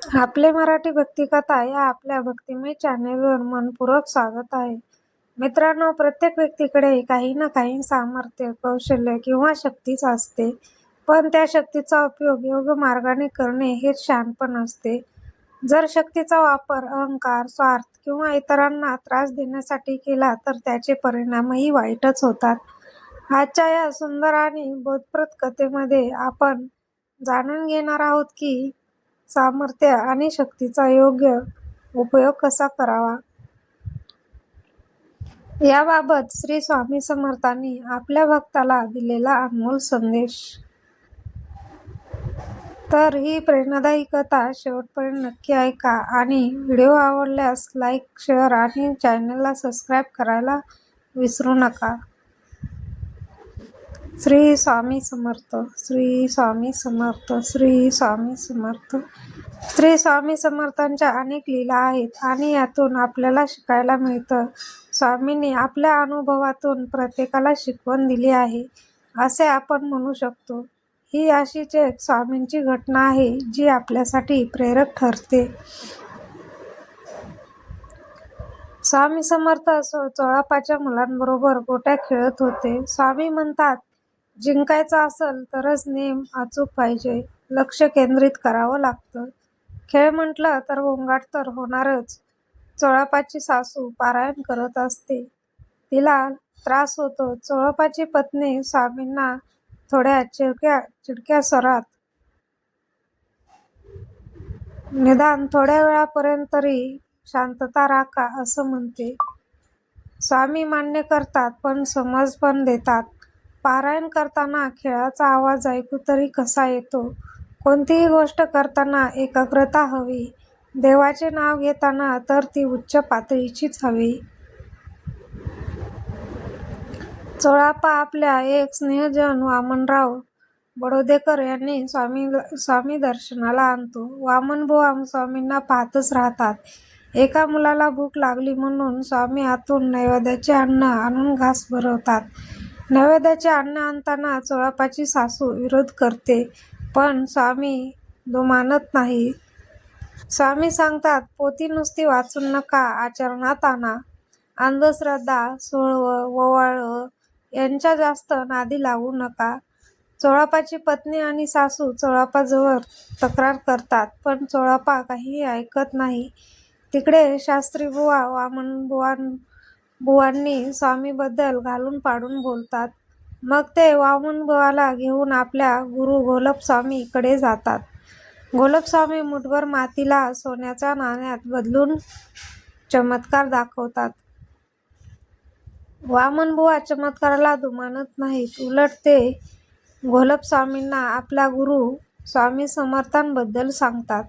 आपले मराठी भक्तिकथा या आपल्या भक्तिमय चॅनेलवर मनपूर्वक स्वागत आहे. मित्रांनो, प्रत्येक व्यक्तीकडे काही ना काही सामर्थ्य, कौशल्य किंवा शक्तीच असते. पण त्या शक्तीचा उपयोग योग्य मार्गाने करणे हेच शहाणपण असते. जर शक्तीचा वापर अहंकार, स्वार्थ किंवा इतरांना त्रास देण्यासाठी केला तर त्याचे परिणामही वाईटच होतात. आजच्या या सुंदर आणि बोधप्रद कथेमध्ये आपण जाणून घेणार आहोत की सामर्थ्य आणि शक्तीचा योग्य उपयोग कसा करावा. याबाबत श्री स्वामी समर्थांनी आपल्या भक्ताला दिलेला अनमोल संदेश. तर ही प्रेरणादायी कथा शेवटपर्यंत नक्की ऐका आणि व्हिडिओ आवडल्यास लाईक, शेअर आणि चॅनलला सबस्क्राईब करायला विसरू नका. श्री स्वामी समर्थ. श्री स्वामी समर्थ. श्री स्वामी समर्थ. श्री स्वामी समर्थांच्या अनेक लीला आहेत आणि यातून आपल्याला शिकायला मिळतं. स्वामींनी आपल्या अनुभवातून प्रत्येकाला शिकवण दिली आहे असे आपण म्हणू शकतो. ही अशीच एक स्वामींची घटना आहे जी आपल्यासाठी प्रेरक ठरते. स्वामी समर्थ चोळापाच्या मुलांबरोबर गोट्या खेळत होते. स्वामी म्हणतात, जिंकायचं असेल तरच नेम अचूक पाहिजे, लक्ष केंद्रित करावं लागतं. खेळ म्हटलं तर गोंगाट तर होणारच. चोळापाची सासू पारायण करत असते. तिला त्रास होतो. चोळापाची पत्नी स्वामींना थोड्या चिडक्या स्वरात, निदान थोड्या वेळापर्यंत तरी शांतता राखा असं म्हणते. स्वामी मान्य करतात, पण समज पण देतात. पारायण करताना खेळाचा आवाज ऐकू तरी कसा येतो? कोणतीही गोष्ट करताना एकाग्रता हवी. देवाचे नाव घेताना तर ती उच्च पातळीचीच हवी. चोळापा आपल्या एक स्नेहजन वामनराव बडोदेकर यांनी स्वामी दर्शनाला आणतो. वामनबुवा स्वामींना पाहतच राहतात. एका मुलाला भूक लागली म्हणून स्वामी आतून नैवेद्याचे अन्न आणून घास भरवतात. नैवेद्याचे अन्न आणताना चोळापाची सासू विरोध करते, पण स्वामी दुमानत नाही. स्वामी सांगतात, पोथी नुसती वाचून नका, आचरणात आणा. अंधश्रद्धा, सोळवं, ववाळं यांच्या जास्त नादी लागू नका. चोळापाची पत्नी आणि सासू चोळापाजवळ तक्रार करतात, पण चोळापा काहीही ऐकत नाही. तिकडे शास्त्रीबुवा वामनबुवांनी स्वामीबद्दल घालून पाडून बोलतात. मग ते वामनबुवाला घेऊन आपल्या गुरु घोलपस्वामी कडे जातात. घोलपस्वामी मुठभर मातीला सोन्याच्या नाण्यात बदलून चमत्कार दाखवतात. वामनबुवा चमत्काराला दुमानत नाहीत. उलट ते घोलपस्वामींना आपला गुरु स्वामी समर्थांबद्दल सांगतात.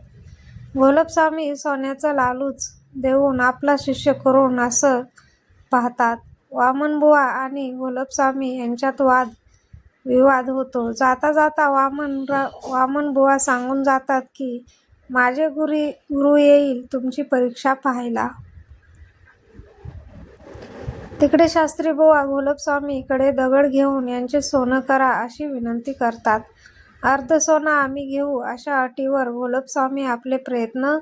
घोलपस्वामी सोन्याचं लालूच देऊन आपला शिष्य करून असं पाहतात. वामनबुवा आणि घोलपस्वामी यांच्यात वाद विवाद होतो. जाता जाता वामनबुवा सांगून जातात की माझे गुरु येईल तुमची परीक्षा पाहायला. तिकडे शास्त्रीबुवा घोलपस्वामी कडे दगड घेऊन यांचे सोनं करा अशी विनंती करतात. अर्ध सोनं आम्ही घेऊ अशा अटीवर घोलपस्वामी आपले प्रयत्न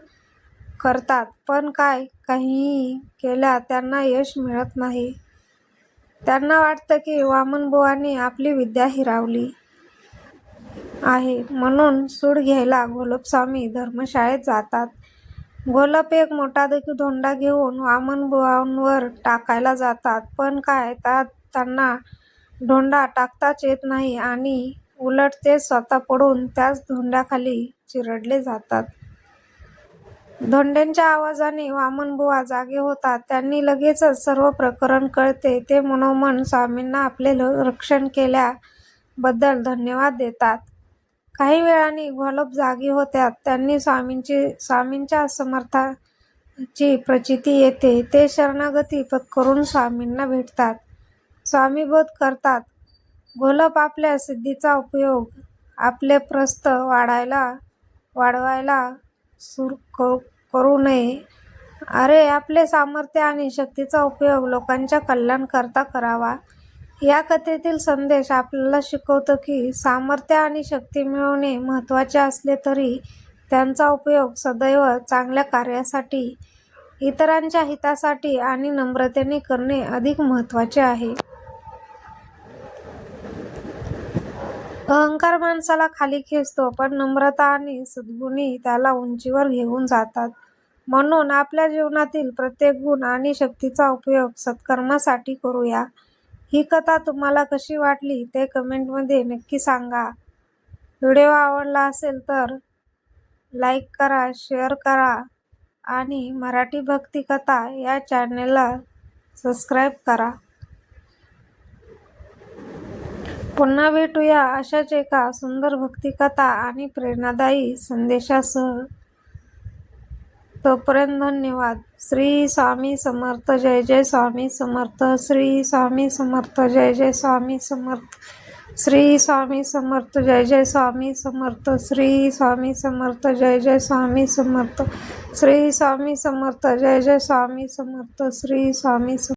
करतात, पण काहीही केल्या त्यांना यश मिळत नाही. त्यांना वाटतं की वामनबुवांनी आपली विद्या हिरावली आहे, म्हणून सूड घ्यायला घोलपस्वामी धर्मशाळेत जातात. घोलप एक मोठा धोंडा घेऊन वामनबुवांवर टाकायला जातात, पण त्यांना धोंडा टाकताच येत नाही आणि उलट ते स्वतः पडून त्याच धोंड्याखाली चिरडले जातात. धोंड्याच्या आवाजाने वामनबुवा जागे होतात. त्यांनी लगेचच सर्व प्रकरण कळते. ते मनोमन स्वामींना आपले रक्षण केल्याबद्दल धन्यवाद देतात. काही वेळाने घोलप जागे होतात. त्यांनी स्वामींच्या समर्थाची प्रचिती येते. ते शरणागती पत्करून स्वामींना भेटतात. स्वामी बोध करतात, घोलप आपल्या सिद्धीचा उपयोग आपले प्रस्थ वाढवायला करू नये. अरे, आपले सामर्थ्य आणि शक्तीचा उपयोग लोकांच्या कल्याणाकरता करावा. या कथेतील संदेश आपल्याला शिकवतो की सामर्थ्य आणि शक्ती मिळवणे महत्त्वाचे असले तरी त्यांचा उपयोग सदैव चांगल्या कार्यासाठी, इतरांच्या हितासाठी आणि नम्रतेने करणे अधिक महत्त्वाचे आहे. अहंकार माणसाला खाली खेचतो, पण नम्रता आणि सद्गुणी त्याला उंचीवर घेऊन जातात. म्हणून आपल्या जीवनातील प्रत्येक गुण आणि शक्तीचा उपयोग सत्कर्मासाठी करूया. ही कथा तुम्हाला कशी वाटली ते कमेंटमध्ये नक्की सांगा. व्हिडिओ आवडला असेल तर लाईक करा, शेअर करा आणि मराठी भक्ती कथा या चॅनेलला सबस्क्राईब करा. पुन्हा भेटूया अशाच एका सुंदर भक्तिकथा आणि प्रेरणादायी संदेशासह. तोपर्यंत धन्यवाद. श्री स्वामी समर्थ. जय जय स्वामी समर्थ. श्री स्वामी समर्थ. जय जय स्वामी समर्थ. श्री स्वामी समर्थ. जय जय स्वामी समर्थ. श्री स्वामी समर्थ. जय जय स्वामी समर्थ. श्री स्वामी समर्थ. जय जय स्वामी समर्थ. श्री स्वामी समर्थ.